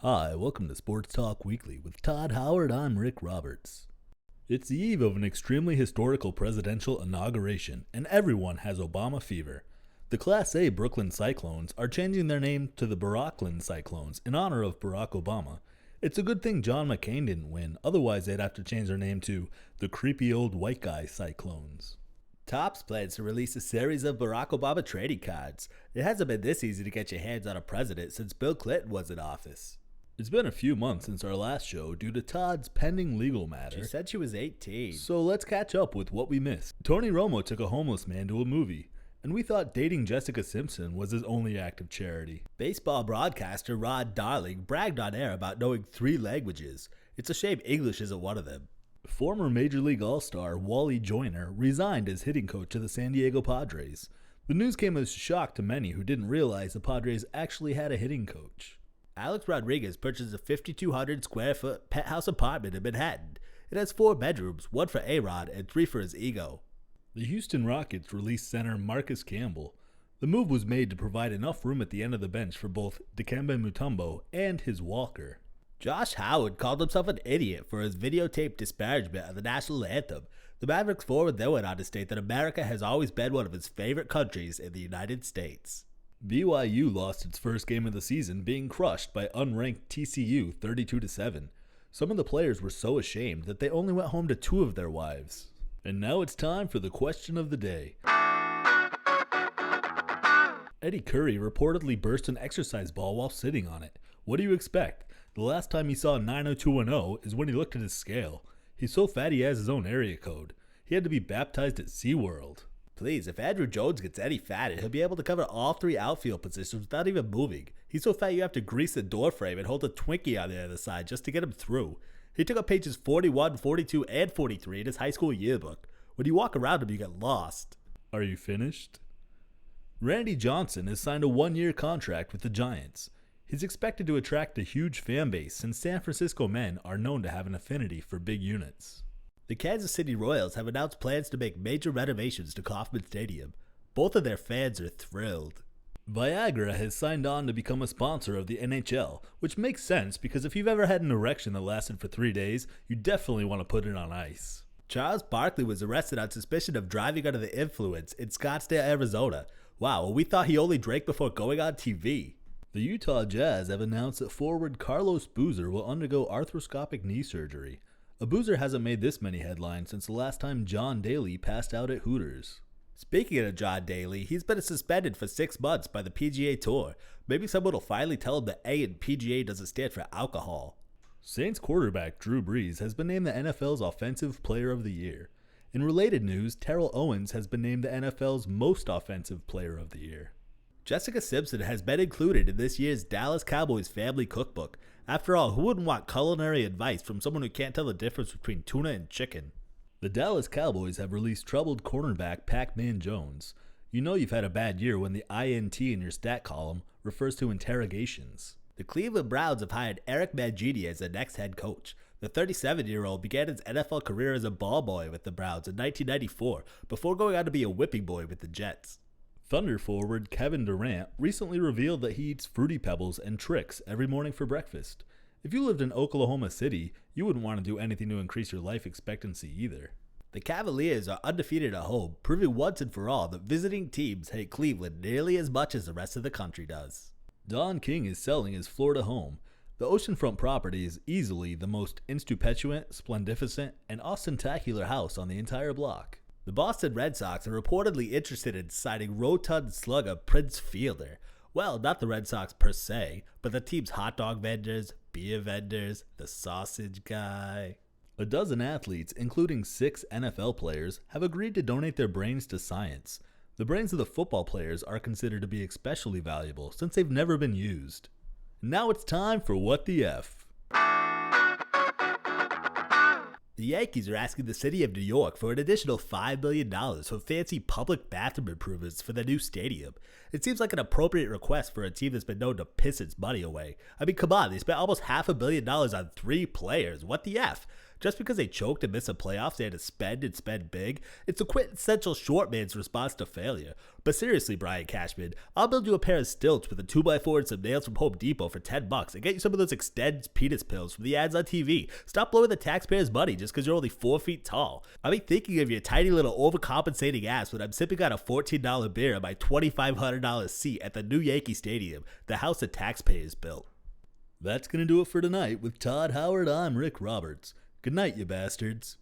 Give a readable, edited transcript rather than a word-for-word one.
Hi, welcome to Sports Talk Weekly with Todd Howard. I'm Rick Roberts. It's the eve of an extremely historical presidential inauguration, and everyone has Obama fever. The Class A Brooklyn Cyclones are changing their name to the Barkley Cyclones in honor of Barack Obama. It's a good thing John McCain didn't win, otherwise they'd have to change their name to the Creepy Old White Guy Cyclones. Topps plans to release a series of Barack Obama trading cards. It hasn't been this easy to get your hands on a president since Bill Clinton was in office. It's been a few months since our last show due to Todd's pending legal matter. She said she was 18. So let's catch up with what we missed. Tony Romo took a homeless man to a movie, and we thought dating Jessica Simpson was his only act of charity. Baseball broadcaster Rod Darling bragged on air about knowing 3 languages. It's a shame English isn't one of them. Former Major League All-Star Wally Joyner resigned as hitting coach of the San Diego Padres. The news came as a shock to many who didn't realize the Padres actually had a hitting coach. Alex Rodriguez purchased a 5,200 square foot penthouse apartment in Manhattan. It has 4 bedrooms, 1 for A-Rod and 3 for his ego. The Houston Rockets released center Marcus Campbell. The move was made to provide enough room at the end of the bench for both Dikembe Mutumbo and his walker. Josh Howard called himself an idiot for his videotaped disparagement of the national anthem. The Mavericks forward then went on to state that America has always been one of his favorite countries in the United States. BYU lost its first game of the season, being crushed by unranked TCU 32-7. Some of the players were so ashamed that they only went home to 2 of their wives. And now it's time for the question of the day. Eddy Curry reportedly burst an exercise ball while sitting on it. What do you expect? The last time he saw 90210 is when he looked at his scale. He's so fat he has his own area code. He had to be baptized at SeaWorld. Please, if Andruw Jones gets any fatter, he'll be able to cover all 3 outfield positions without even moving. He's so fat you have to grease the door frame and hold a Twinkie on the other side just to get him through. He took up pages 41, 42, and 43 in his high school yearbook. When you walk around him, you get lost. Are you finished? Randy Johnson has signed a 1-year contract with the Giants. He's expected to attract a huge fan base since San Francisco men are known to have an affinity for big units. The Kansas City Royals have announced plans to make major renovations to Kauffman Stadium. Both of their fans are thrilled. Viagra has signed on to become a sponsor of the NHL, which makes sense because if you've ever had an erection that lasted for 3 days, you definitely want to put it on ice. Charles Barkley was arrested on suspicion of driving under the influence in Scottsdale, Arizona. Wow, well, we thought he only drank before going on TV. The Utah Jazz have announced that forward Carlos Boozer will undergo arthroscopic knee surgery. A Boozer hasn't made this many headlines since the last time John Daly passed out at Hooters. Speaking of John Daly, he's been suspended for 6 months by the PGA Tour. Maybe someone will finally tell him that A in PGA doesn't stand for alcohol. Saints quarterback Drew Brees has been named the NFL's Offensive Player of the Year. In related news, Terrel Owens has been named the NFL's Most Offensive Player of the Year. Jessica Simpson has been included in this year's Dallas Cowboys Family Cookbook. After all, who wouldn't want culinary advice from someone who can't tell the difference between tuna and chicken? The Dallas Cowboys have released troubled cornerback Pacman Jones. You know you've had a bad year when the INT in your stat column refers to interrogations. The Cleveland Browns have hired Eric Mangini as their next head coach. The 37-year-old began his NFL career as a ball boy with the Browns in 1994 before going on to be a whipping boy with the Jets. Thunder forward Kevin Durant recently revealed that he eats Fruity Pebbles and Trix every morning for breakfast. If you lived in Oklahoma City, you wouldn't want to do anything to increase your life expectancy either. The Cavaliers are undefeated at home, proving once and for all that visiting teams hate Cleveland nearly as much as the rest of the country does. Don King is selling his Florida home. The oceanfront property is easily the most instupetuant, splendificent, and ostentacular house on the entire block. The Boston Red Sox are reportedly interested in signing rotund slugger Prince Fielder. Well, not the Red Sox per se, but the team's hot dog vendors, beer vendors, the sausage guy. A dozen athletes, including 6 NFL players, have agreed to donate their brains to science. The brains of the football players are considered to be especially valuable since they've never been used. Now it's time for What the F. The Yankees are asking the city of New York for an additional $5 million for fancy public bathroom improvements for the new stadium. It seems like an appropriate request for a team that's been known to piss its money away. I mean, come on, they spent almost $500 million on 3 players. What the F? Just because they choked and missed the playoffs, they had to spend and spend big. It's a quintessential short man's response to failure. But seriously, Brian Cashman, I'll build you a pair of stilts with a 2x4 and some nails from Home Depot for $10 and get you some of those Extend penis pills from the ads on TV. Stop blowing the taxpayers' money just because you're only 4 feet tall. I'll be thinking of your tiny little overcompensating ass when I'm sipping on a $14 beer at my $2,500 seat at the new Yankee Stadium, the house the taxpayers built. That's going to do it for tonight. With Todd Howard, I'm Rick Roberts. Good night, you bastards.